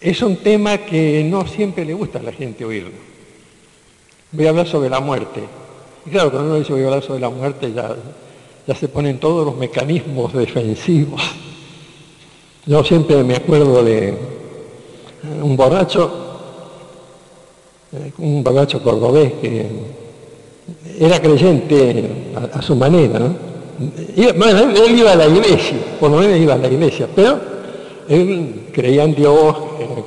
Es un tema que no siempre le gusta a la gente oírlo. Voy a hablar sobre la muerte. Y claro, cuando uno dice voy a hablar sobre la muerte, ya se ponen todos los mecanismos defensivos. Yo siempre me acuerdo de un borracho cordobés que era creyente a su manera, ¿no? Él iba a la iglesia, por lo menos iba a la iglesia, pero él creía en Dios,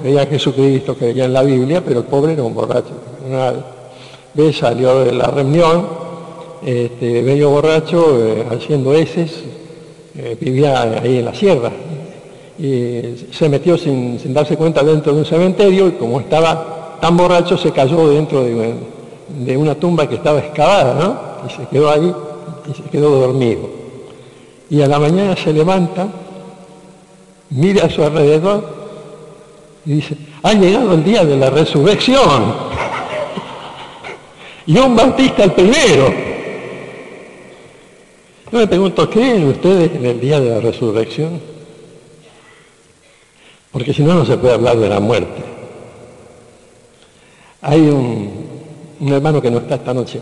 creía en Jesucristo, creía en la Biblia, pero el pobre era un borracho. Una vez salió de la reunión, medio borracho, haciendo heces, vivía ahí en la sierra, y se metió sin darse cuenta dentro de un cementerio, y como estaba tan borracho, se cayó dentro de una tumba que estaba excavada, ¿no? Y se quedó ahí, y se quedó dormido. Y a la mañana se levanta, mira a su alrededor y dice, ha llegado el día de la resurrección. Y Juan Bautista el primero. Yo me pregunto, ¿creen ustedes en el día de la resurrección? Porque si no, no se puede hablar de la muerte. Hay un hermano que no está esta noche,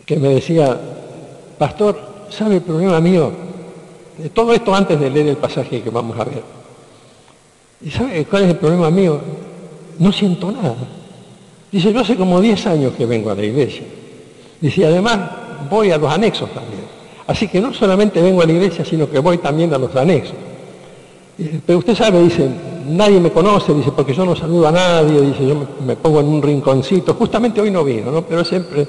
que me decía, pastor, ¿sabe el problema mío? Todo esto antes de leer el pasaje que vamos a ver. ¿Y sabe cuál es el problema mío? No siento nada. Dice, yo hace como 10 años que vengo a la iglesia. Dice, además voy a los anexos también. Así que no solamente vengo a la iglesia, sino que voy también a los anexos. Dice, pero usted sabe, dice, nadie me conoce, dice, porque yo no saludo a nadie, dice, yo me pongo en un rinconcito. Justamente hoy no vino, ¿no? Pero siempre,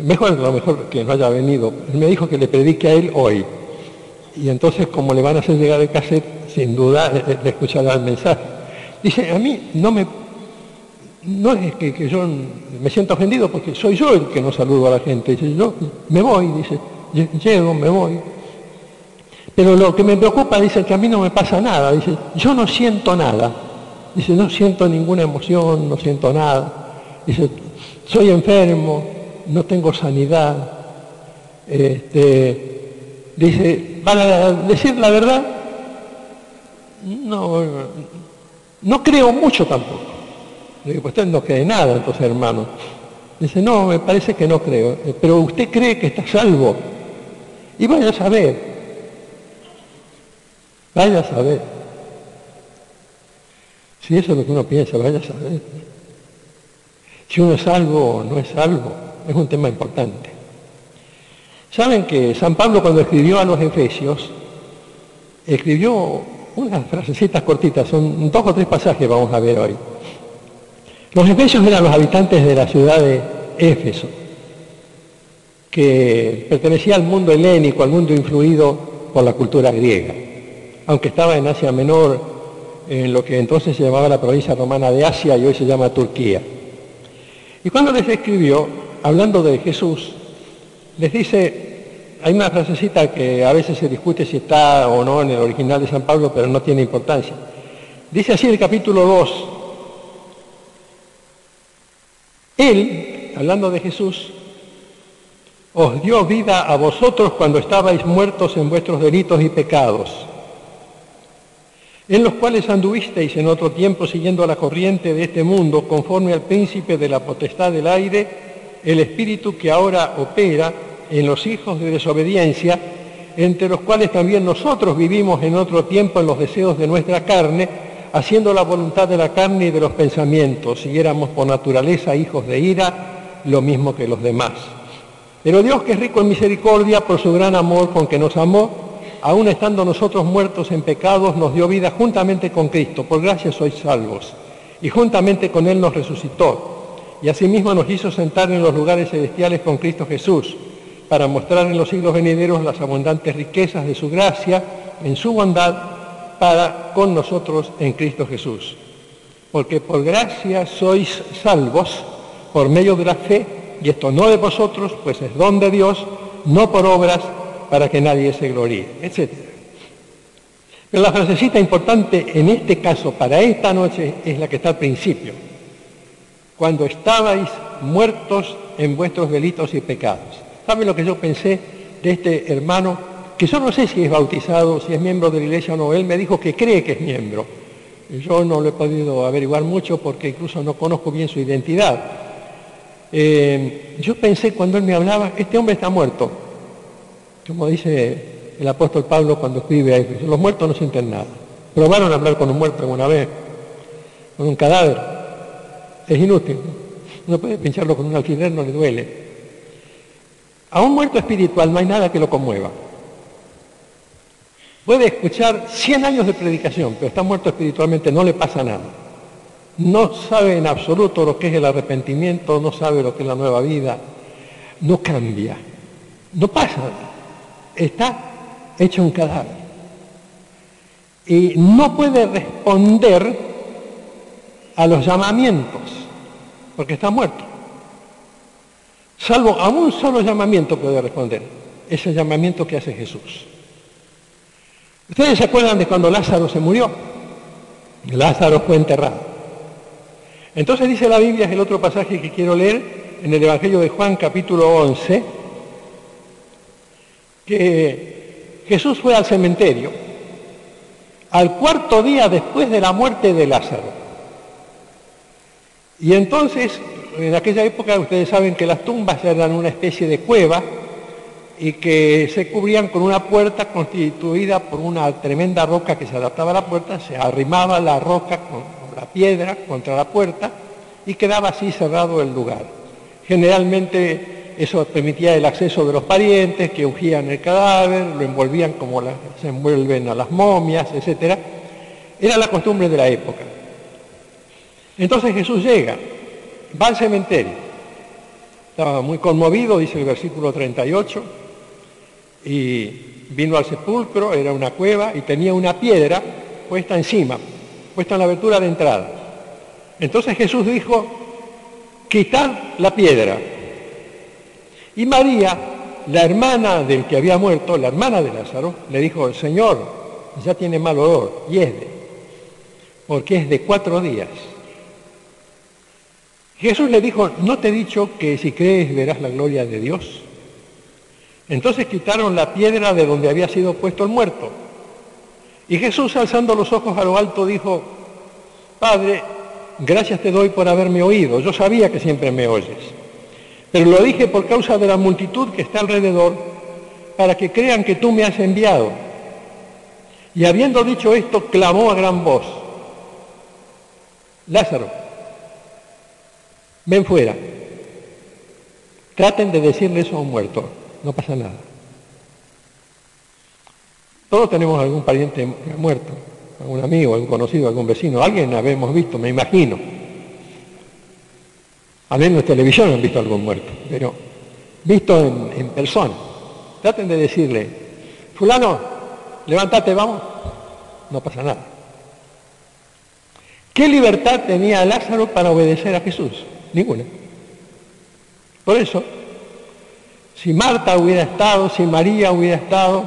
mejor que no haya venido. Él me dijo que le predique a él hoy. Y entonces, como le van a hacer llegar el cassette, sin duda le escuchará el mensaje. Dice, a mí no es que yo me siento ofendido porque soy yo el que no saludo a la gente. Dice, yo me voy, dice, llego, me voy. Pero lo que me preocupa, dice, que a mí no me pasa nada. Dice, yo no siento nada. Dice, no siento ninguna emoción, no siento nada. Dice, soy enfermo, no tengo sanidad. Dice, para decir la verdad, no creo mucho tampoco. Le digo, pues usted no cree nada, entonces, hermano. Dice, no, me parece que no creo. Pero usted cree que está salvo. Y vaya a saber. Vaya a saber. Si eso es lo que uno piensa, vaya a saber. Si uno es salvo o no es salvo, es un tema importante. Saben que San Pablo, cuando escribió a los Efesios, escribió unas frasecitas cortitas, son 2 o 3 pasajes vamos a ver hoy. Los efesios eran los habitantes de la ciudad de Éfeso, que pertenecía al mundo helénico, al mundo influido por la cultura griega, aunque estaba en Asia Menor, en lo que entonces se llamaba la provincia romana de Asia y hoy se llama Turquía. Y cuando les escribió, hablando de Jesús, les dice, hay una frasecita que a veces se discute si está o no en el original de San Pablo, pero no tiene importancia. Dice así el capítulo 2, Él, hablando de Jesús, os dio vida a vosotros cuando estabais muertos en vuestros delitos y pecados, en los cuales anduvisteis en otro tiempo siguiendo la corriente de este mundo, conforme al príncipe de la potestad del aire, el espíritu que ahora opera en los hijos de desobediencia, entre los cuales también nosotros vivimos en otro tiempo en los deseos de nuestra carne, haciendo la voluntad de la carne y de los pensamientos, y éramos por naturaleza hijos de ira, lo mismo que los demás. Pero Dios, que es rico en misericordia, por su gran amor con que nos amó, aun estando nosotros muertos en pecados, nos dio vida juntamente con Cristo. Por gracia sois salvos. Y juntamente con Él nos resucitó. Y asimismo nos hizo sentar en los lugares celestiales con Cristo Jesús, para mostrar en los siglos venideros las abundantes riquezas de su gracia, en su bondad, para con nosotros en Cristo Jesús. Porque por gracia sois salvos, por medio de la fe, y esto no de vosotros, pues es don de Dios, no por obras, para que nadie se gloríe, etc. Pero la frasecita importante en este caso, para esta noche, es la que está al principio. Cuando estabais muertos en vuestros delitos y pecados. ¿Saben lo que yo pensé de este hermano que yo no sé si es bautizado, si es miembro de la iglesia o no. Él me dijo que cree que es miembro. Yo no lo he podido averiguar mucho porque incluso no conozco bien su identidad. Yo pensé cuando él me hablaba, este hombre está muerto. Como dice el apóstol Pablo cuando escribe ahí, los muertos no sienten nada. Probaron a hablar con un muerto alguna vez, con un cadáver. Es inútil. Uno puede pincharlo con un alfiler, no le duele. A un muerto espiritual no hay nada que lo conmueva. Puede escuchar 100 años de predicación, pero está muerto espiritualmente, no le pasa nada. No sabe en absoluto lo que es el arrepentimiento, no sabe lo que es la nueva vida, no cambia, no pasa nada. Está hecho un cadáver. Y no puede responder a los llamamientos, porque está muerto. Salvo a un solo llamamiento puede responder, ese llamamiento que hace Jesús. ¿Ustedes se acuerdan de cuando Lázaro se murió? Lázaro fue enterrado. Entonces dice la Biblia, es el otro pasaje que quiero leer, en el Evangelio de Juan, capítulo 11, que Jesús fue al cementerio al cuarto día después de la muerte de Lázaro. Y entonces, en aquella época, ustedes saben que las tumbas eran una especie de cueva, y que se cubrían con una puerta constituida por una tremenda roca que se adaptaba a la puerta, se arrimaba la roca con la piedra contra la puerta y quedaba así cerrado el lugar. Generalmente eso permitía el acceso de los parientes que ungían el cadáver, lo envolvían como se envuelven a las momias, etc. Era la costumbre de la época. Entonces Jesús llega, va al cementerio, estaba muy conmovido, dice el versículo 38, y vino al sepulcro, era una cueva, y tenía una piedra puesta encima, puesta en la abertura de entrada. Entonces Jesús dijo, quitad la piedra. Y María, la hermana del que había muerto, la hermana de Lázaro, le dijo, Señor, ya tiene mal olor, hiede, porque es de 4 días. Jesús le dijo, ¿no te he dicho que si crees verás la gloria de Dios? Entonces quitaron la piedra de donde había sido puesto el muerto. Y Jesús, alzando los ojos a lo alto, dijo, Padre, gracias te doy por haberme oído. Yo sabía que siempre me oyes. Pero lo dije por causa de la multitud que está alrededor, para que crean que tú me has enviado. Y habiendo dicho esto, clamó a gran voz, Lázaro, ven fuera. Traten de decirle eso a un muerto. No pasa nada. Todos tenemos algún pariente que ha muerto, algún amigo, algún conocido, algún vecino. Alguien habemos visto, me imagino. Al menos en televisión han visto algún muerto, pero visto en persona. Traten de decirle, fulano, levántate, vamos. No pasa nada. ¿Qué libertad tenía Lázaro para obedecer a Jesús? Ninguna. Por eso, si Marta hubiera estado, si María hubiera estado,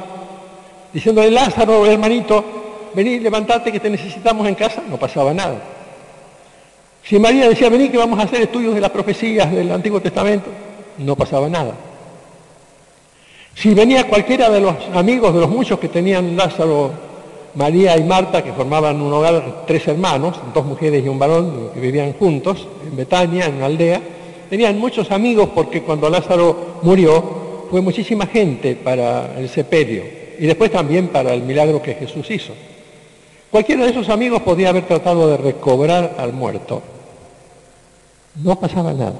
diciéndole, Lázaro, hermanito, vení, levántate que te necesitamos en casa, no pasaba nada. Si María decía, vení que vamos a hacer estudios de las profecías del Antiguo Testamento, no pasaba nada. Si venía cualquiera de los amigos, de los muchos que tenían Lázaro, María y Marta, que formaban un hogar, 3 hermanos, 2 mujeres y un varón, que vivían juntos en Betania, en una aldea, tenían muchos amigos porque cuando Lázaro murió fue muchísima gente para el sepelio y después también para el milagro que Jesús hizo. Cualquiera de esos amigos podía haber tratado de recobrar al muerto. No pasaba nada.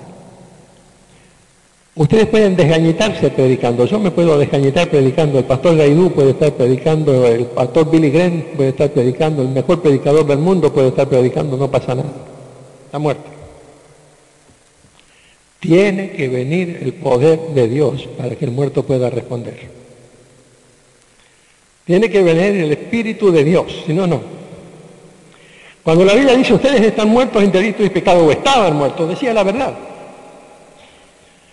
Ustedes pueden desgañitarse predicando. Yo me puedo desgañitar predicando. El pastor Gaidú puede estar predicando. El pastor Billy Graham puede estar predicando. El mejor predicador del mundo puede estar predicando. No pasa nada. Está muerto. Tiene que venir el poder de Dios para que el muerto pueda responder. Tiene que venir el Espíritu de Dios, si no, no. Cuando la Biblia dice, ustedes están muertos en delitos y pecados, o estaban muertos, decía la verdad.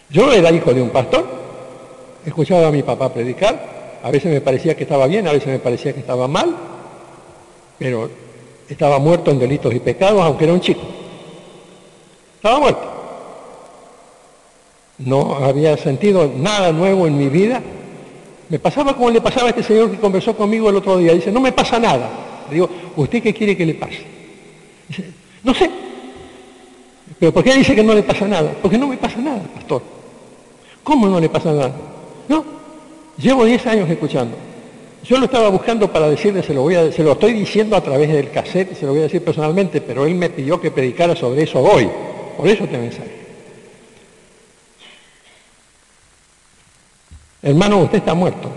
Yo era hijo de un pastor, escuchaba a mi papá predicar, a veces me parecía que estaba bien, a veces me parecía que estaba mal, pero estaba muerto en delitos y pecados, aunque era un chico. Estaba muerto. No había sentido nada nuevo en mi vida Me pasaba como le pasaba a este señor que conversó conmigo el otro día. Dice, no me pasa nada. Le digo, ¿usted qué quiere que le pase? Dice, no sé. ¿Pero por qué dice que no le pasa nada? Porque no me pasa nada, pastor. ¿Cómo no le pasa nada? No, llevo 10 años escuchando. Yo lo estaba buscando para decirle, se lo estoy diciendo a través del cassette, se lo voy a decir personalmente, pero él me pidió que predicara sobre eso hoy. Por eso este mensaje. Hermano, usted está muerto.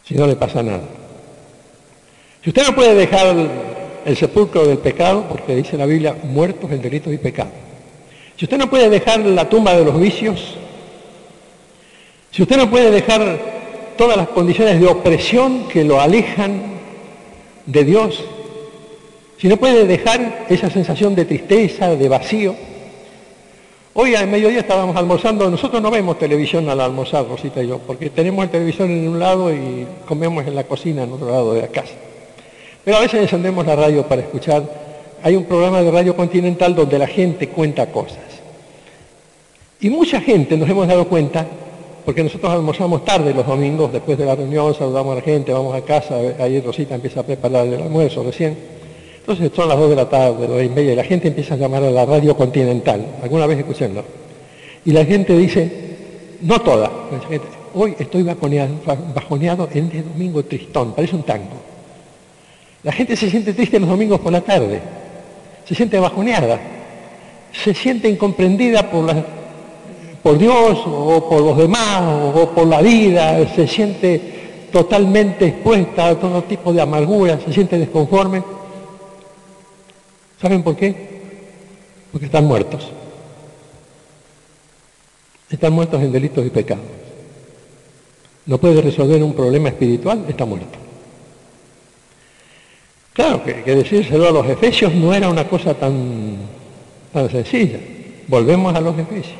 Si no le pasa nada. Si usted no puede dejar el sepulcro del pecado, porque dice la Biblia, muertos en delitos y pecados. Si usted no puede dejar la tumba de los vicios, si usted no puede dejar todas las condiciones de opresión que lo alejan de Dios, si no puede dejar esa sensación de tristeza, de vacío. Hoy al mediodía estábamos almorzando, nosotros no vemos televisión al almorzar, Rosita y yo, porque tenemos el televisor en un lado y comemos en la cocina en otro lado de la casa. Pero a veces encendemos la radio para escuchar. Hay un programa de Radio Continental donde la gente cuenta cosas. Y mucha gente nos hemos dado cuenta, porque nosotros almorzamos tarde los domingos, después de la reunión, saludamos a la gente, vamos a casa, ahí Rosita empieza a preparar el almuerzo recién. Entonces son las 2 de la tarde, 2:30, y la gente empieza a llamar a la Radio Continental. ¿Alguna vez escuchenlo? Y la gente dice, no toda, hoy estoy bajoneado en el domingo tristón, parece un tango. La gente se siente triste los domingos por la tarde, se siente bajoneada, se siente incomprendida por Dios o por los demás o por la vida, se siente totalmente expuesta a todo tipo de amargura, se siente desconforme. ¿Saben por qué? Porque están muertos. Están muertos en delitos y pecados. No puede resolver un problema espiritual, está muerto. Claro, que decírselo a los efesios no era una cosa tan sencilla. Volvemos a los efesios.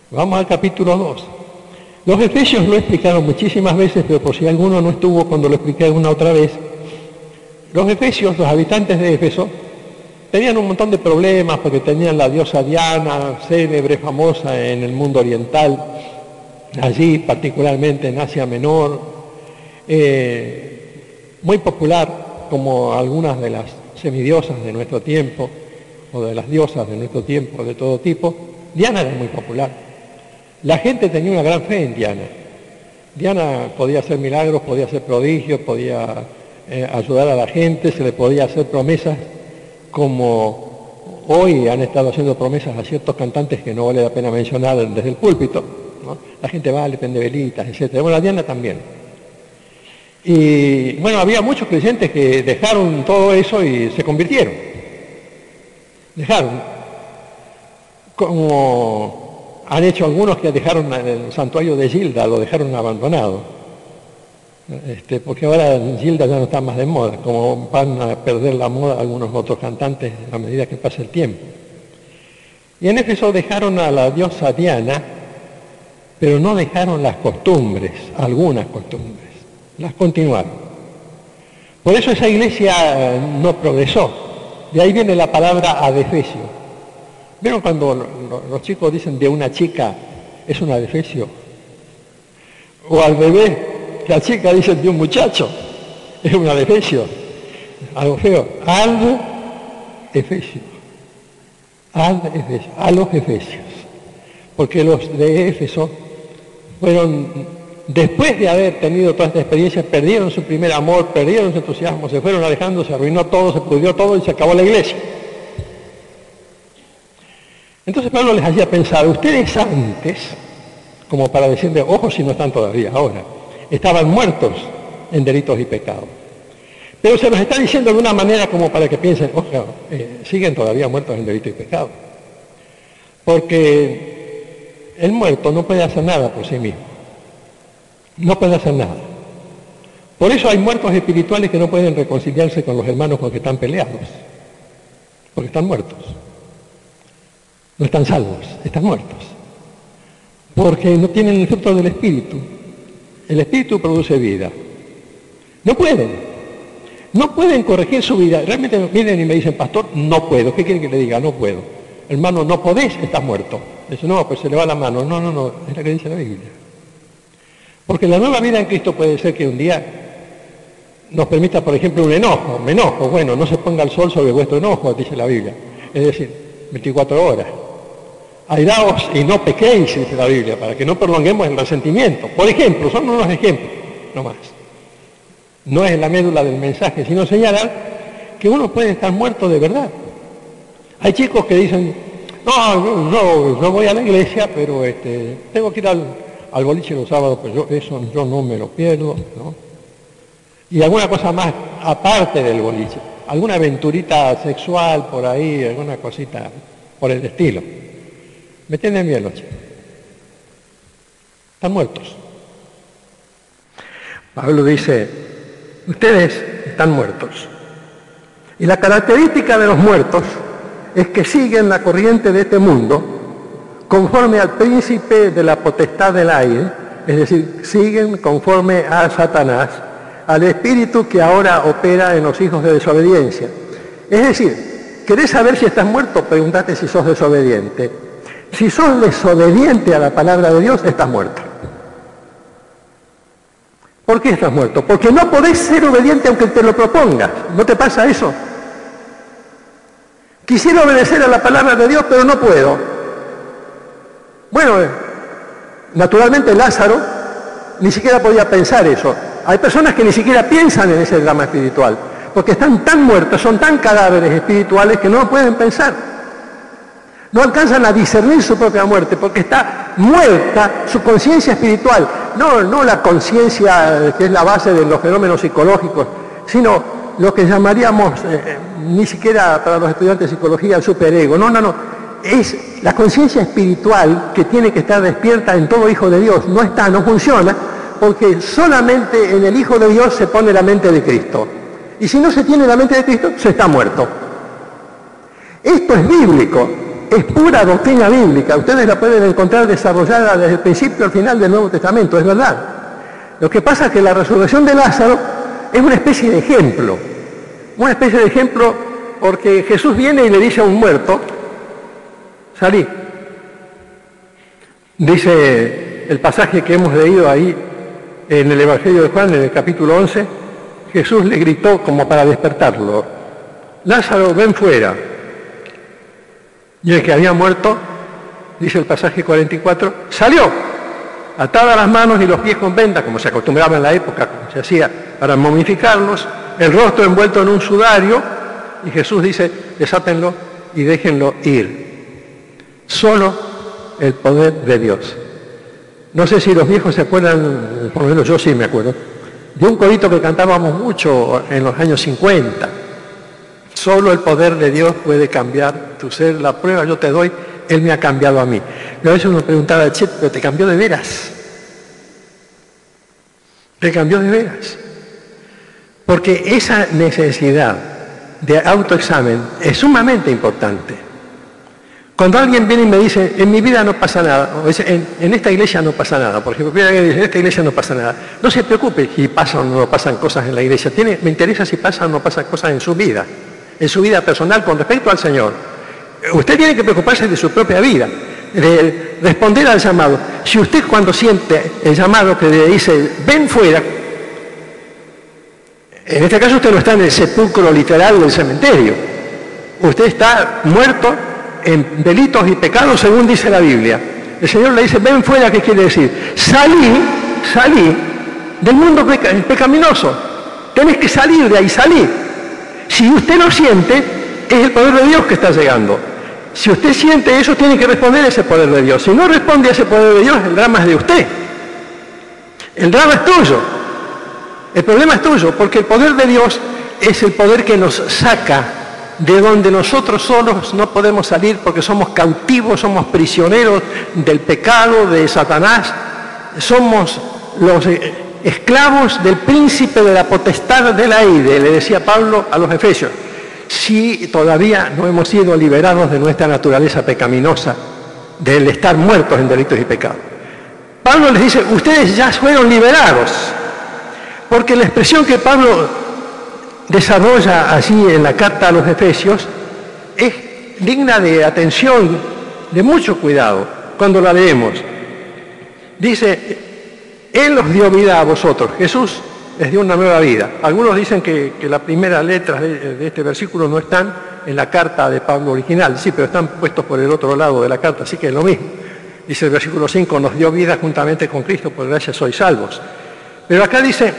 Vamos al capítulo 2. Los efesios lo explicaron muchísimas veces, pero por si alguno no estuvo cuando lo expliqué una otra vez, los efesios, los habitantes de Éfeso, tenían un montón de problemas porque tenían la diosa Diana, célebre, famosa en el mundo oriental, allí particularmente en Asia Menor, muy popular como algunas de las semidiosas de nuestro tiempo, o de las diosas de nuestro tiempo, de todo tipo. Diana era muy popular. La gente tenía una gran fe en Diana. Diana podía hacer milagros, podía hacer prodigios, podía ayudar a la gente, se le podía hacer promesas, como hoy han estado haciendo promesas a ciertos cantantes que no vale la pena mencionar desde el púlpito, ¿no? La gente va, le prende velitas, etc. Bueno, la Diana también. Y bueno, había muchos creyentes que dejaron todo eso y se convirtieron. Dejaron. Como han hecho algunos que dejaron el santuario de Gilda, lo dejaron abandonado. Porque ahora Gilda ya no está más de moda, como van a perder la moda algunos otros cantantes a medida que pasa el tiempo. Y en Éfeso dejaron a la diosa Diana, pero no dejaron las costumbres, algunas costumbres, las continuaron. Por eso esa iglesia no progresó. De ahí viene la palabra adefesio. ¿Vieron cuando los chicos dicen de una chica es un adefesio? O al bebé, la chica dice de un muchacho, es un adefesio. Algo feo. Ad-efesio. Ad-efesio. A los efesios. Porque los de Éfeso fueron, después de haber tenido toda esta experiencia, perdieron su primer amor, perdieron su entusiasmo, se fueron alejando, se arruinó todo, se pudrió todo y se acabó la iglesia. Entonces Pablo les hacía pensar, ustedes antes, como para decirle, ojo si no están todavía ahora, estaban muertos en delitos y pecados. Pero se los está diciendo de una manera como para que piensen, ojo, siguen todavía muertos en delitos y pecados. Porque el muerto no puede hacer nada por sí mismo. No puede hacer nada. Por eso hay muertos espirituales que no pueden reconciliarse con los hermanos porque están peleados. Porque están muertos. No están salvos, están muertos. Porque no tienen el fruto del Espíritu. El Espíritu produce vida. No pueden corregir su vida. Realmente vienen y me dicen, pastor, no puedo. ¿Qué quieren que le diga? No puedo. Hermano, no podés, estás muerto. Dice, no, pues se le va la mano. No, es la que dice la Biblia. Porque la nueva vida en Cristo puede ser que un día nos permita, por ejemplo, un enojo. Me enojo, bueno, no se ponga el sol sobre vuestro enojo, dice la Biblia. Es decir, 24 horas. Airaos y no pequéis, dice la Biblia, para que no prolonguemos el resentimiento. Por ejemplo, son unos ejemplos, no más. No es la médula del mensaje, sino señalar que uno puede estar muerto de verdad. Hay chicos que dicen, no voy a la iglesia, pero tengo que ir al boliche los sábados, pero yo no me lo pierdo, ¿no? Y alguna cosa más aparte del boliche, alguna aventurita sexual por ahí, alguna cosita por el estilo. ¿Me entienden bien los chicos? Están muertos. Pablo dice, ustedes están muertos. Y la característica de los muertos es que siguen la corriente de este mundo conforme al príncipe de la potestad del aire, es decir, siguen conforme a Satanás, al espíritu que ahora opera en los hijos de desobediencia. Es decir, ¿querés saber si estás muerto? Pregúntate si sos desobediente. Si sos desobediente a la palabra de Dios, estás muerto. ¿Por qué estás muerto? Porque no podés ser obediente aunque te lo propongas. ¿No te pasa eso? Quisiera obedecer a la palabra de Dios, pero no puedo. Bueno, naturalmente Lázaro ni siquiera podía pensar eso. Hay personas que ni siquiera piensan en ese drama espiritual, porque están tan muertos, son tan cadáveres espirituales que no pueden pensar. No alcanzan a discernir su propia muerte, porque está muerta su conciencia espiritual. No la conciencia que es la base de los fenómenos psicológicos, sino lo que llamaríamos, ni siquiera para los estudiantes de psicología, el superego. No. Es la conciencia espiritual que tiene que estar despierta en todo hijo de Dios. No funciona, porque solamente en el Hijo de Dios se pone la mente de Cristo. Y si no se tiene la mente de Cristo, se está muerto. Esto es bíblico, es pura doctrina bíblica. Ustedes la pueden encontrar desarrollada desde el principio al final del Nuevo Testamento, es verdad. Lo que pasa es que la resurrección de Lázaro es una especie de ejemplo. Una especie de ejemplo porque Jesús viene y le dice a un muerto, salí. Dice el pasaje que hemos leído ahí en el Evangelio de Juan, en el capítulo 11, Jesús le gritó como para despertarlo, Lázaro, ven fuera. Y el que había muerto, dice el pasaje 44, salió, atada las manos y los pies con vendas, como se acostumbraba en la época, como se hacía para momificarlos, el rostro envuelto en un sudario, y Jesús dice, desátenlo y déjenlo ir. Solo el poder de Dios. No sé si los viejos se acuerdan, por lo menos yo sí me acuerdo, de un corito que cantábamos mucho en los años 50. Solo el poder de Dios puede cambiar tu ser. La prueba yo te doy, Él me ha cambiado a mí. Y a veces uno preguntaba, che, pero te cambió de veras. Te cambió de veras. Porque esa necesidad de autoexamen es sumamente importante. Cuando alguien viene y me dice, en mi vida no pasa nada, o dice, en esta iglesia no pasa nada, por ejemplo, viene alguien y dice, en esta iglesia no pasa nada, no se preocupe si pasan o no pasan cosas en la iglesia, me interesa si pasan o no pasan cosas en su vida personal con respecto al Señor. Usted tiene que preocuparse de su propia vida, de responder al llamado. Si usted cuando siente el llamado que le dice, ven fuera, en este caso usted no está en el sepulcro literal del cementerio, usted está muerto en delitos y pecados según dice la Biblia. El Señor le dice, ven fuera, ¿qué quiere decir? Salí del mundo pecaminoso. Tenés que salir de ahí, salí. Si usted lo siente, es el poder de Dios que está llegando. Si usted siente eso, tiene que responder a ese poder de Dios. Si no responde a ese poder de Dios, el drama es de usted. El drama es tuyo. El problema es tuyo, porque el poder de Dios es el poder que nos saca de donde nosotros solos no podemos salir porque somos cautivos, somos prisioneros del pecado, de Satanás, somos los esclavos del príncipe de la potestad del aire, le decía Pablo a los Efesios, si todavía no hemos sido liberados de nuestra naturaleza pecaminosa, del estar muertos en delitos y pecados. Pablo les dice, ustedes ya fueron liberados, porque la expresión que Pablo desarrolla allí en la carta a los Efesios es digna de atención, de mucho cuidado cuando la leemos. Dice, Él os dio vida a vosotros. Jesús les dio una nueva vida. Algunos dicen que las primeras letras de este versículo no están en la carta de Pablo original, sí, pero están puestos por el otro lado de la carta, así que es lo mismo. Dice el versículo 5, nos dio vida juntamente con Cristo, por gracia sois salvos. Pero acá dice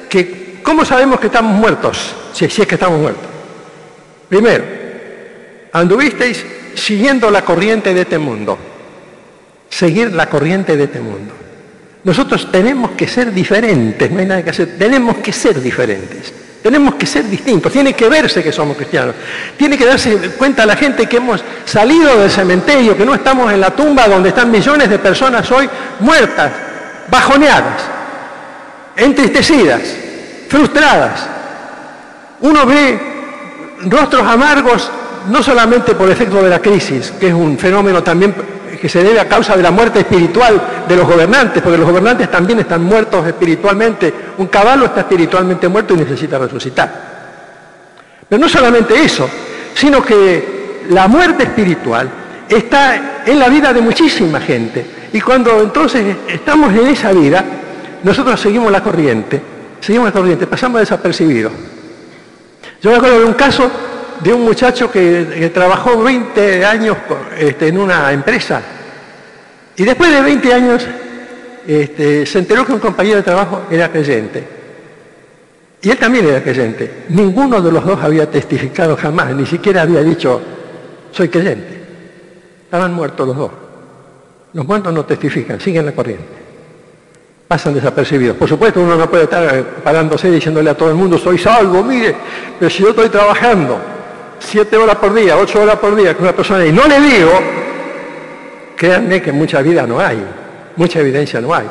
que, ¿cómo sabemos que estamos muertos? Si es que estamos muertos. Primero, anduvisteis siguiendo la corriente de este mundo. Seguir la corriente de este mundo. Nosotros tenemos que ser diferentes, no hay nada que hacer, tenemos que ser diferentes. Tenemos que ser distintos, tiene que verse que somos cristianos, tiene que darse cuenta la gente que hemos salido del cementerio, que no estamos en la tumba donde están millones de personas hoy muertas, bajoneadas, entristecidas, frustradas. Uno ve rostros amargos no solamente por efecto de la crisis, que es un fenómeno también que se debe a causa de la muerte espiritual de los gobernantes, porque los gobernantes también están muertos espiritualmente. Un caballo está espiritualmente muerto y necesita resucitar. Pero no solamente eso, sino que la muerte espiritual está en la vida de muchísima gente. Y cuando entonces estamos en esa vida, nosotros seguimos la corriente, pasamos desapercibidos. Yo me acuerdo de un caso de un muchacho que trabajó 20 años en una empresa y después de 20 años se enteró que un compañero de trabajo era creyente y él también era creyente. Ninguno de los dos había testificado jamás, ni siquiera había dicho soy creyente. Estaban muertos los dos. Los muertos no testifican, siguen la corriente, pasan desapercibidos. Por supuesto, uno no puede estar parándose diciéndole a todo el mundo soy salvo, mire, pero si yo estoy trabajando 7 horas por día, 8 horas por día con una persona y no le digo, créanme que mucha vida no hay, mucha evidencia no hay.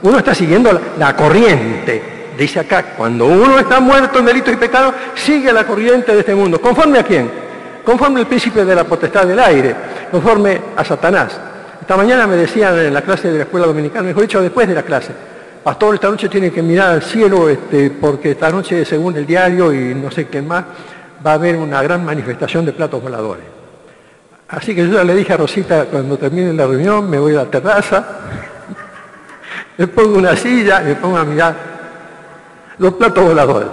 Uno está siguiendo la corriente. Dice acá, cuando uno está muerto en delitos y pecados, sigue la corriente de este mundo. ¿Conforme a quién? Conforme al príncipe de la potestad del aire, conforme a Satanás. Esta mañana me decían en la clase de la escuela dominical, mejor dicho, después de la clase, pastor, esta noche tiene que mirar al cielo, porque esta noche, según el diario y no sé qué más, va a haber una gran manifestación de platos voladores. Así que yo ya le dije a Rosita, cuando termine la reunión, me voy a la terraza, me pongo una silla y me pongo a mirar los platos voladores.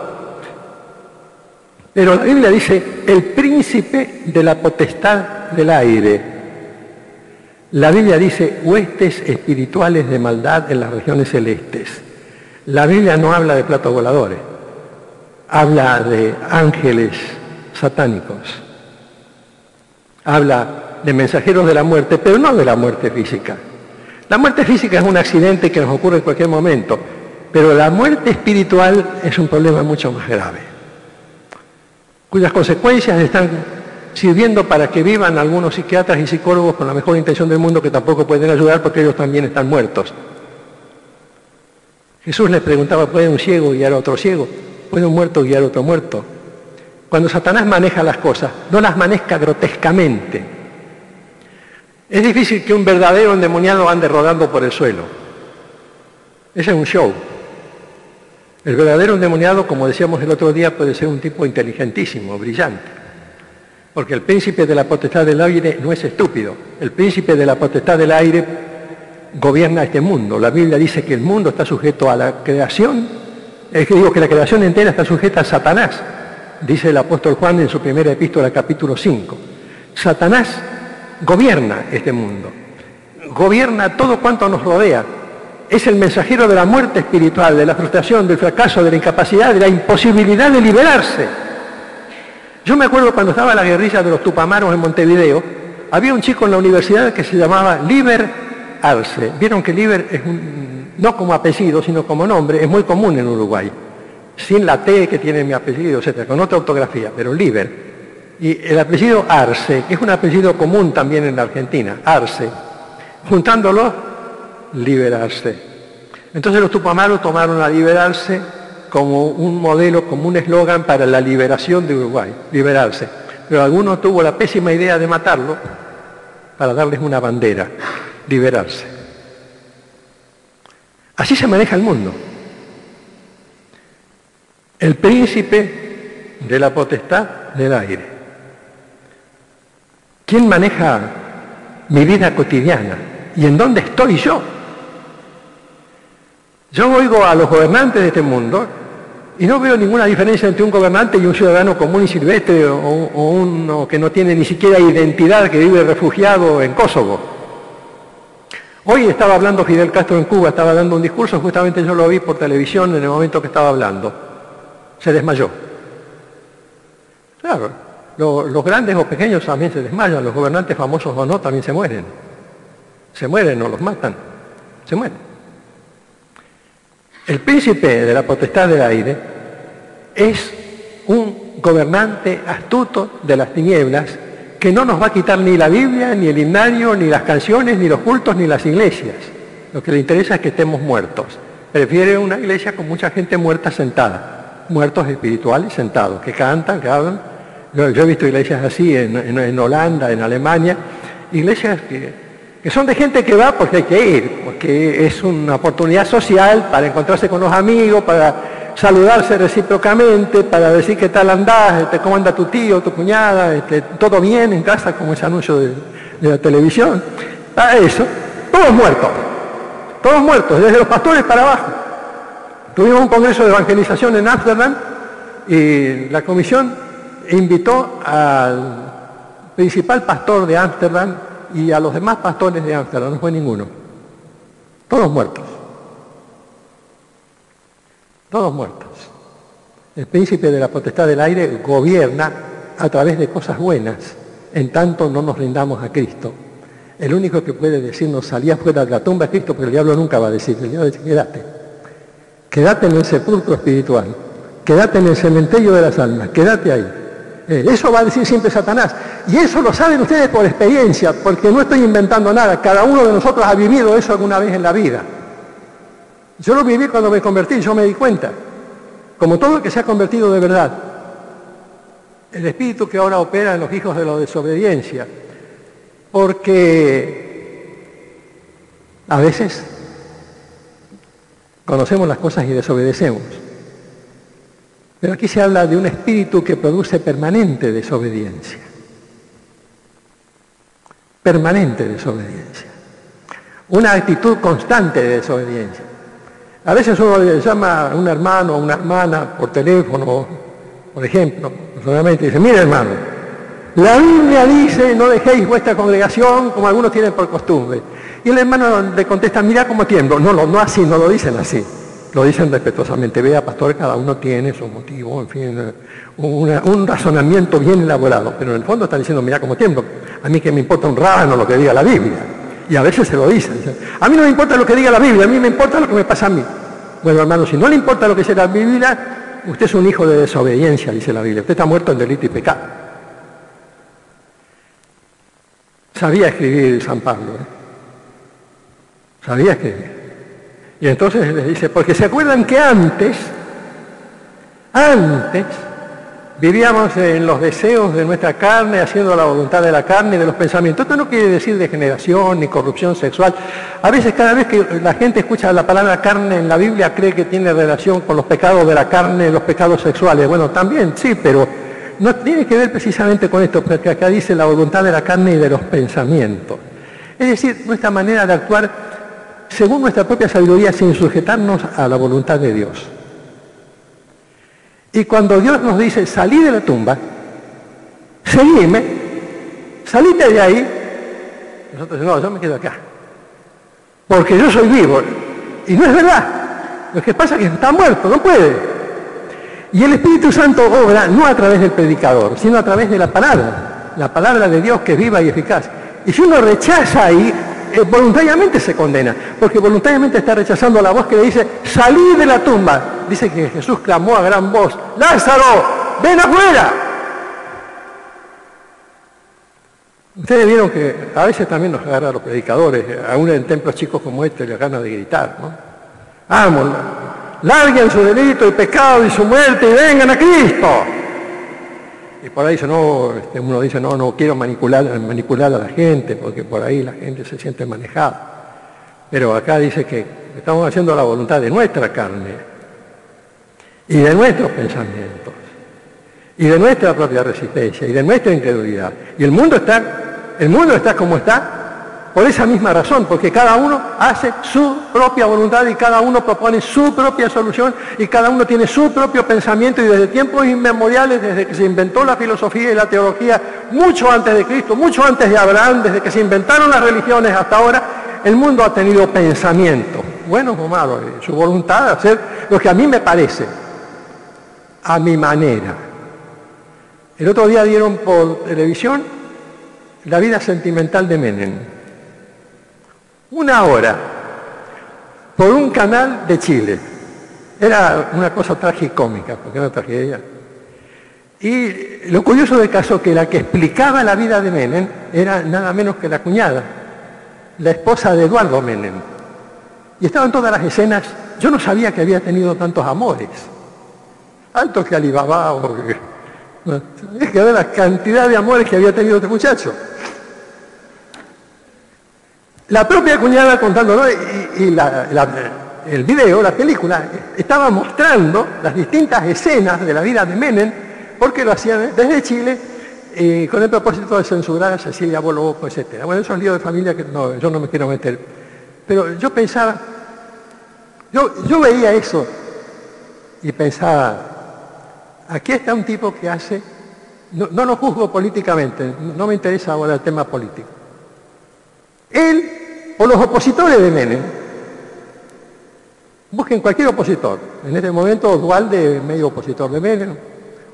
Pero la Biblia dice, el príncipe de la potestad del aire. La Biblia dice, huestes espirituales de maldad en las regiones celestes. La Biblia no habla de platos voladores, habla de ángeles satánicos. Habla de mensajeros de la muerte, pero no de la muerte física. La muerte física es un accidente que nos ocurre en cualquier momento, pero la muerte espiritual es un problema mucho más grave, cuyas consecuencias están sirviendo para que vivan algunos psiquiatras y psicólogos con la mejor intención del mundo, que tampoco pueden ayudar porque ellos también están muertos. Jesús les preguntaba, ¿puede un ciego guiar a otro ciego? ¿Puede un muerto guiar a otro muerto? Cuando Satanás maneja las cosas, no las maneja grotescamente. Es difícil que un verdadero endemoniado ande rodando por el suelo. Ese es un show. El verdadero endemoniado, como decíamos el otro día, puede ser un tipo inteligentísimo, brillante. Porque el príncipe de la potestad del aire no es estúpido. El príncipe de la potestad del aire gobierna este mundo. La Biblia dice que el mundo está sujeto a la creación. Es que digo que la creación entera está sujeta a Satanás. Dice el apóstol Juan en su primera epístola, capítulo 5. Satanás gobierna este mundo. Gobierna todo cuanto nos rodea. Es el mensajero de la muerte espiritual, de la frustración, del fracaso, de la incapacidad, de la imposibilidad de liberarse. Yo me acuerdo cuando estaba la guerrilla de los Tupamaros en Montevideo, había un chico en la universidad que se llamaba Liber Arce. Vieron que Liber es no como apellido, sino como nombre, es muy común en Uruguay. Sin la T que tiene mi apellido, etcétera, con otra ortografía, pero Liber. Y el apellido Arce, que es un apellido común también en la Argentina, Arce. Juntándolo, liberarse. Entonces los Tupamaros tomaron a liberarse como un modelo, como un eslogan para la liberación de Uruguay, liberarse. Pero alguno tuvo la pésima idea de matarlo para darles una bandera, liberarse. Así se maneja el mundo. El príncipe de la potestad del aire. ¿Quién maneja mi vida cotidiana? ¿Y en dónde estoy yo? Yo oigo a los gobernantes de este mundo y no veo ninguna diferencia entre un gobernante y un ciudadano común y silvestre o uno que no tiene ni siquiera identidad, que vive refugiado en Kosovo. Hoy estaba hablando Fidel Castro en Cuba, estaba dando un discurso, justamente yo lo vi por televisión en el momento que estaba hablando. Se desmayó. Claro, los grandes o pequeños también se desmayan, los gobernantes famosos o no también se mueren. Se mueren o los matan, se mueren. El príncipe de la potestad del aire es un gobernante astuto de las tinieblas que no nos va a quitar ni la Biblia, ni el himnario, ni las canciones, ni los cultos, ni las iglesias. Lo que le interesa es que estemos muertos. Prefiere una iglesia con mucha gente muerta sentada, muertos espirituales sentados, que cantan, que hablan. Yo he visto iglesias así en Holanda, en Alemania, iglesias que son de gente que va porque hay que ir, porque es una oportunidad social para encontrarse con los amigos, para saludarse recíprocamente, para decir qué tal andás, cómo anda tu tío, tu cuñada, todo bien en casa, como ese anuncio de la televisión. Para eso, todos muertos, desde los pastores para abajo. Tuvimos un congreso de evangelización en Ámsterdam y la comisión invitó al principal pastor de Ámsterdam y a los demás pastores de Ámsterdam, no fue ninguno. Todos muertos. Todos muertos. El príncipe de la potestad del aire gobierna a través de cosas buenas, en tanto no nos rindamos a Cristo. El único que puede decirnos salí afuera de la tumba es Cristo, pero el diablo nunca va a decir, el diablo dice quédate. Quédate en el sepulcro espiritual, quédate en el cementerio de las almas, quédate ahí. Eso va a decir siempre Satanás. Y eso lo saben ustedes por experiencia, porque no estoy inventando nada. Cada uno de nosotros ha vivido eso alguna vez en la vida. Yo lo viví cuando me convertí, yo me di cuenta. Como todo el que se ha convertido de verdad. El espíritu que ahora opera en los hijos de la desobediencia. Porque a veces conocemos las cosas y desobedecemos. Pero aquí se habla de un espíritu que produce permanente desobediencia. Permanente desobediencia. Una actitud constante de desobediencia. A veces uno le llama a un hermano o una hermana por teléfono, por ejemplo, personalmente dice, mire hermano, la Biblia dice no dejéis vuestra congregación como algunos tienen por costumbre. Y el hermano le contesta, mira cómo tiemblo. No así, no lo dicen así. Lo dicen respetuosamente, vea pastor, cada uno tiene su motivo, en fin, un razonamiento bien elaborado, pero en el fondo están diciendo, mira cómo tiemblo, a mí que me importa un rábano lo que diga la Biblia, y a veces se lo dicen, a mí no me importa lo que diga la Biblia, a mí me importa lo que me pasa a mí. Bueno hermano, si no le importa lo que dice la Biblia, usted es un hijo de desobediencia, dice la Biblia, usted está muerto en delito y pecado. Sabía escribir San Pablo, sabía escribir. Y entonces les dice, porque se acuerdan que antes vivíamos en los deseos de nuestra carne, haciendo la voluntad de la carne y de los pensamientos. Esto no quiere decir degeneración ni corrupción sexual. A veces cada vez que la gente escucha la palabra carne en la Biblia cree que tiene relación con los pecados de la carne, los pecados sexuales. Bueno, también sí, pero no tiene que ver precisamente con esto, porque acá dice la voluntad de la carne y de los pensamientos. Es decir, nuestra manera de actuar según nuestra propia sabiduría, sin sujetarnos a la voluntad de Dios. Y cuando Dios nos dice, salí de la tumba, seguime, salite de ahí, nosotros decimos, no, yo me quedo acá, porque yo soy vivo. Y no es verdad. Lo que pasa es que está muerto, no puede. Y el Espíritu Santo obra no a través del predicador, sino a través de la palabra de Dios que es viva y eficaz. Y si uno rechaza ahí, voluntariamente se condena, porque voluntariamente está rechazando la voz que le dice, salí de la tumba. Dice que Jesús clamó a gran voz, Lázaro, ven afuera. Ustedes vieron que a veces también nos agarra a los predicadores, aún en templos chicos como este, les gana de gritar, ¿no? Vamos, larguen su delito y pecado y su muerte y vengan a Cristo. Y por ahí dice, no, uno dice, no quiero manipular a la gente, porque por ahí la gente se siente manejada. Pero acá dice que estamos haciendo la voluntad de nuestra carne y de nuestros pensamientos y de nuestra propia resistencia y de nuestra incredulidad. Y el mundo está como está Por esa misma razón, porque cada uno hace su propia voluntad y cada uno propone su propia solución y cada uno tiene su propio pensamiento, y desde tiempos inmemoriales, desde que se inventó la filosofía y la teología, mucho antes de Cristo, mucho antes de Abraham, desde que se inventaron las religiones hasta ahora, el mundo ha tenido pensamiento, buenos o malos, su voluntad de hacer lo que a mí me parece, a mi manera. El otro día dieron por televisión la vida sentimental de Menem. 1 hora, por un canal de Chile. Era una cosa tragicómica, porque era una tragedia. Y lo curioso del caso es que la que explicaba la vida de Menem era nada menos que la cuñada, la esposa de Eduardo Menem. Y estaban todas las escenas. Yo no sabía que había tenido tantos amores. Alto que Alibaba, es que ver la cantidad de amores que había tenido este muchacho. La propia cuñada contándolo, y el video, la película, estaba mostrando las distintas escenas de la vida de Menem, porque lo hacían desde Chile, con el propósito de censurar a Cecilia Boloco, etc. Bueno, esos líos de familia que no, yo no me quiero meter. Pero yo pensaba, yo veía eso y pensaba, aquí está un tipo que hace, no lo juzgo políticamente, no me interesa ahora el tema político. Él o los opositores de Menem, busquen cualquier opositor, en este momento Duhalde, medio opositor de Menem,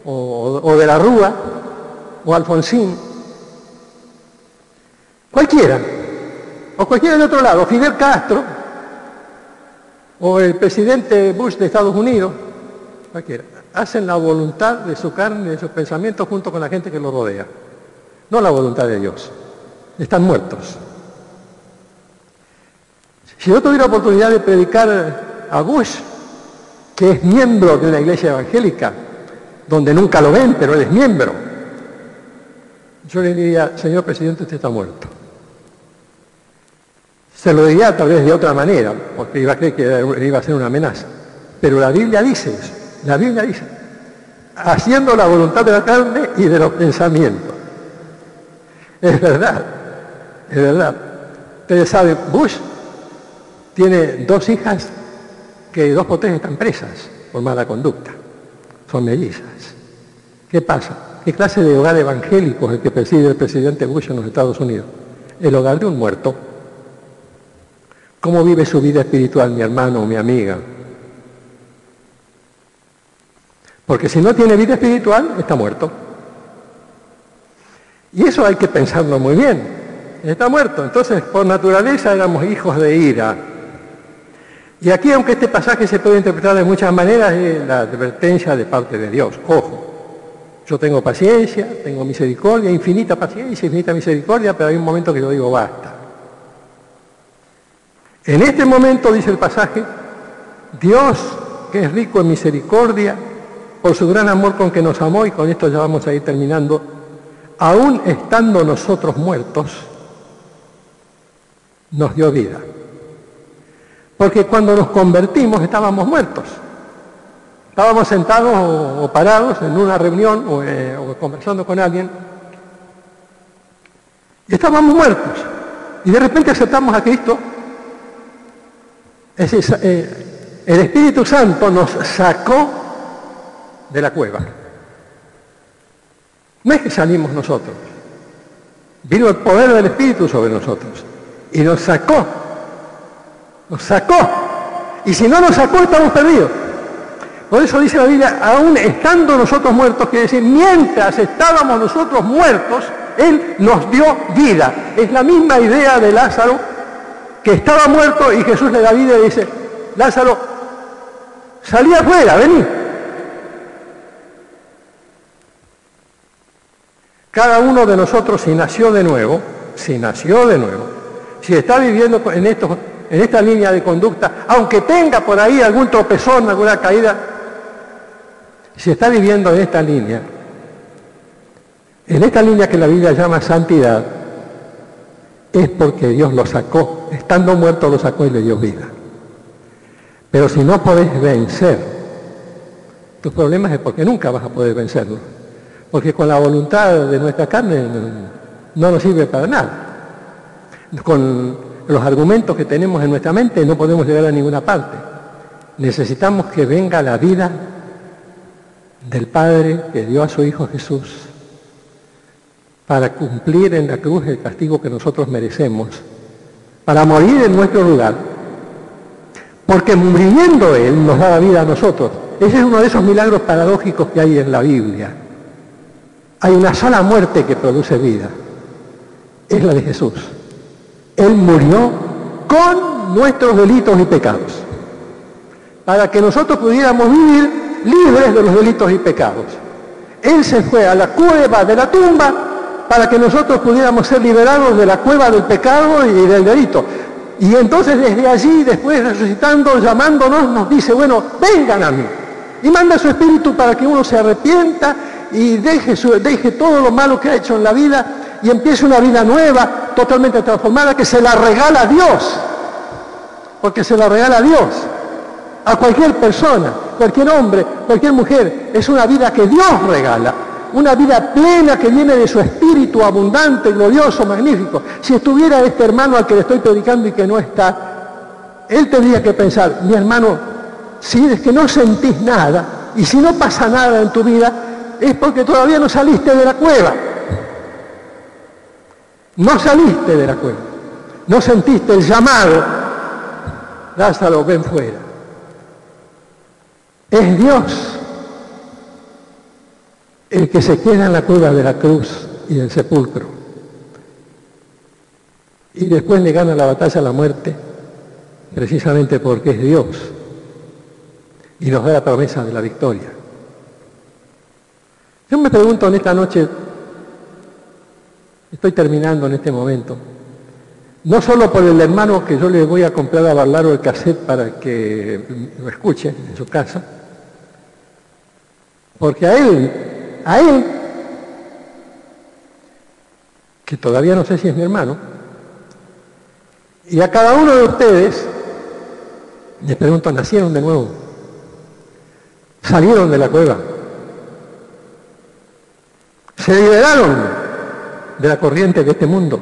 o de la Rúa, o Alfonsín, cualquiera, o cualquiera de otro lado, Fidel Castro, o el presidente Bush de Estados Unidos, cualquiera, hacen la voluntad de su carne, de sus pensamientos junto con la gente que lo rodea, no la voluntad de Dios, están muertos. Si yo tuviera oportunidad de predicar a Bush, que es miembro de una iglesia evangélica, donde nunca lo ven, pero él es miembro, yo le diría, señor presidente, usted está muerto. Se lo diría tal vez de otra manera, porque iba a creer que iba a ser una amenaza. Pero la Biblia dice eso, la Biblia dice, haciendo la voluntad de la carne y de los pensamientos. Es verdad, es verdad. Ustedes saben, Bush tiene 2 hijas que 2 por 3 están presas por mala conducta. Son mellizas. ¿Qué pasa? ¿Qué clase de hogar evangélico es el que preside el presidente Bush en los Estados Unidos? El hogar de un muerto. ¿Cómo vive su vida espiritual mi hermano o mi amiga? Porque si no tiene vida espiritual, está muerto. Y eso hay que pensarlo muy bien. Está muerto. Entonces, por naturaleza éramos hijos de ira. Y aquí, aunque este pasaje se puede interpretar de muchas maneras, es la advertencia de parte de Dios. Ojo, yo tengo paciencia, tengo misericordia, infinita paciencia, infinita misericordia, pero hay un momento que yo digo, basta. En este momento, dice el pasaje, Dios, que es rico en misericordia, por su gran amor con que nos amó, y con esto ya vamos a ir terminando, aún estando nosotros muertos, nos dio vida. Porque cuando nos convertimos estábamos muertos. Estábamos sentados o parados en una reunión o conversando con alguien y estábamos muertos. Y de repente aceptamos a Cristo. El Espíritu Santo nos sacó de la cueva. No es que salimos nosotros. Vino el poder del Espíritu sobre nosotros y nos sacó. Nos sacó. Y si no nos sacó, estamos perdidos. Por eso dice la Biblia, aún estando nosotros muertos, quiere decir, mientras estábamos nosotros muertos, Él nos dio vida. Es la misma idea de Lázaro, que estaba muerto y Jesús le da vida y dice, Lázaro, salí afuera, vení. Cada uno de nosotros, si nació de nuevo, si está viviendo en esta línea de conducta, aunque tenga por ahí algún tropezón, alguna caída, si está viviendo en esta línea que la Biblia llama santidad, es porque Dios lo sacó, estando muerto lo sacó y le dio vida. Pero si no podés vencer tus problemas es porque nunca vas a poder vencerlos, porque con la voluntad de nuestra carne no nos sirve para nada. con los argumentos que tenemos en nuestra mente no podemos llegar a ninguna parte. Necesitamos que venga la vida del Padre que dio a su Hijo Jesús para cumplir en la cruz el castigo que nosotros merecemos, para morir en nuestro lugar, porque muriendo Él nos da la vida a nosotros. Ese es uno de esos milagros paradójicos que hay en la Biblia. Hay una sola muerte que produce vida, es la de Jesús. Él murió con nuestros delitos y pecados, para que nosotros pudiéramos vivir libres de los delitos y pecados. Él se fue a la cueva de la tumba para que nosotros pudiéramos ser liberados de la cueva del pecado y del delito. Y entonces desde allí, después resucitando, llamándonos, nos dice, bueno, vengan a mí. Y manda su Espíritu para que uno se arrepienta y deje todo lo malo que ha hecho en la vida y empiece una vida nueva, totalmente transformada, que se la regala a Dios. Porque se la regala a Dios. A cualquier persona, cualquier hombre, cualquier mujer. Es una vida que Dios regala. Una vida plena que viene de su Espíritu abundante, glorioso, magnífico. Si estuviera este hermano al que le estoy predicando y que no está, él tendría que pensar, mi hermano, si es que no sentís nada, y si no pasa nada en tu vida, es porque todavía no saliste de la cueva. No saliste de la cueva. No sentiste el llamado. Lázaro, ven fuera. Es Dios el que se queda en la cueva de la cruz y del sepulcro. Y después le gana la batalla a la muerte, precisamente porque es Dios. Y nos da la promesa de la victoria. Yo me pregunto en esta noche, estoy terminando en este momento, no solo por el hermano que yo le voy a comprar a Barlaro el cassette para que lo escuche en su casa, porque a él, que todavía no sé si es mi hermano, y a cada uno de ustedes, les pregunto, ¿nacieron de nuevo? ¿Salieron de la cueva? ¿Se liberaron de la corriente de este mundo?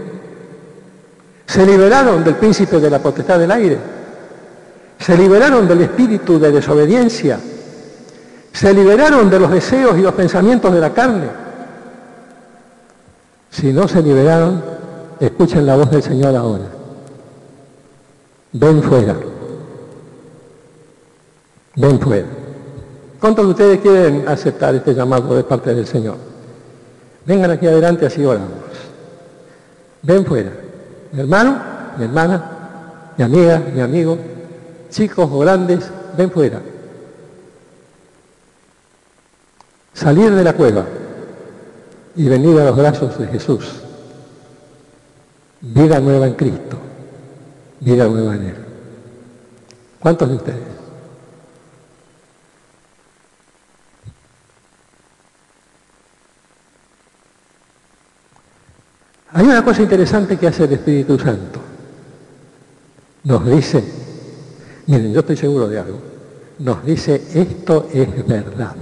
¿Se liberaron del príncipe de la potestad del aire? ¿Se liberaron del espíritu de desobediencia? ¿Se liberaron de los deseos y los pensamientos de la carne? Si no se liberaron, escuchen la voz del Señor ahora. Ven fuera. Ven fuera. ¿Cuántos de ustedes quieren aceptar este llamado de parte del Señor? Vengan aquí adelante, así oramos. Ven fuera. Mi hermano, mi hermana, mi amiga, mi amigo, chicos o grandes, ven fuera. Salir de la cueva y venir a los brazos de Jesús. Vida nueva en Cristo. Vida nueva en Él. ¿Cuántos de ustedes? Hay una cosa interesante que hace el Espíritu Santo. Nos dice, miren, yo estoy seguro de algo, nos dice, esto es verdad.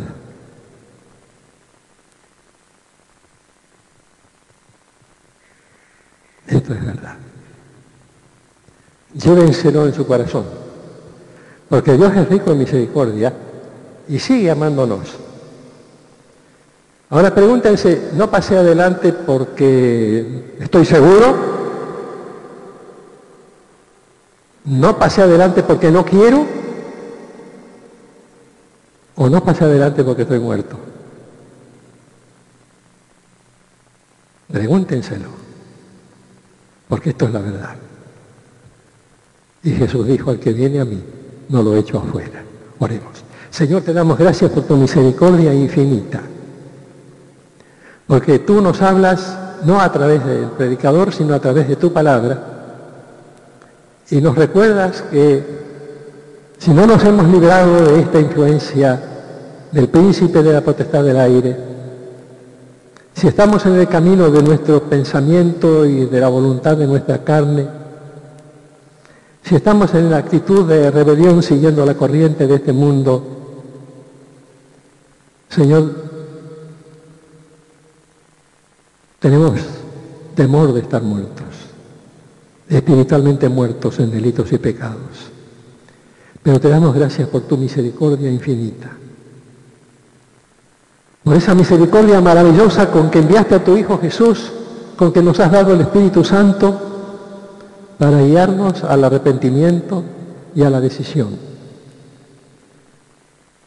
Esto es verdad. Llévenselo en su corazón, porque Dios es rico en misericordia y sigue amándonos. Ahora pregúntense, ¿no pasé adelante porque estoy seguro? ¿No pasé adelante porque no quiero? ¿O no pasé adelante porque estoy muerto? Pregúntenselo, porque esto es la verdad. Y Jesús dijo, al que viene a mí, no lo echo afuera. Oremos. Señor, te damos gracias por tu misericordia infinita. Porque tú nos hablas no a través del predicador, sino a través de tu palabra. Y nos recuerdas que si no nos hemos librado de esta influencia del príncipe de la potestad del aire, si estamos en el camino de nuestro pensamiento y de la voluntad de nuestra carne, si estamos en la actitud de rebelión siguiendo la corriente de este mundo, Señor, tenemos temor de estar muertos. espiritualmente muertos en delitos y pecados. Pero te damos gracias por tu misericordia infinita, por esa misericordia maravillosa con que enviaste a tu Hijo Jesús, con que nos has dado el Espíritu Santo para guiarnos al arrepentimiento y a la decisión.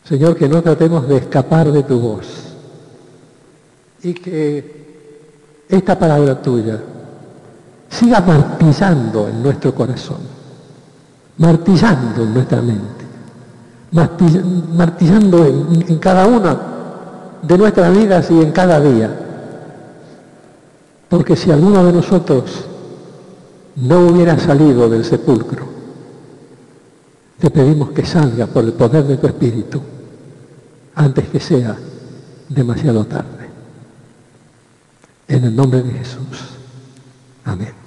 Señor, que no tratemos de escapar de tu voz y que esta palabra tuya siga martillando en nuestro corazón, martillando en nuestra mente, martillando en cada una de nuestras vidas y en cada día. Porque si alguno de nosotros no hubiera salido del sepulcro, te pedimos que salga por el poder de tu Espíritu antes que sea demasiado tarde. En el nombre de Jesús. Amén.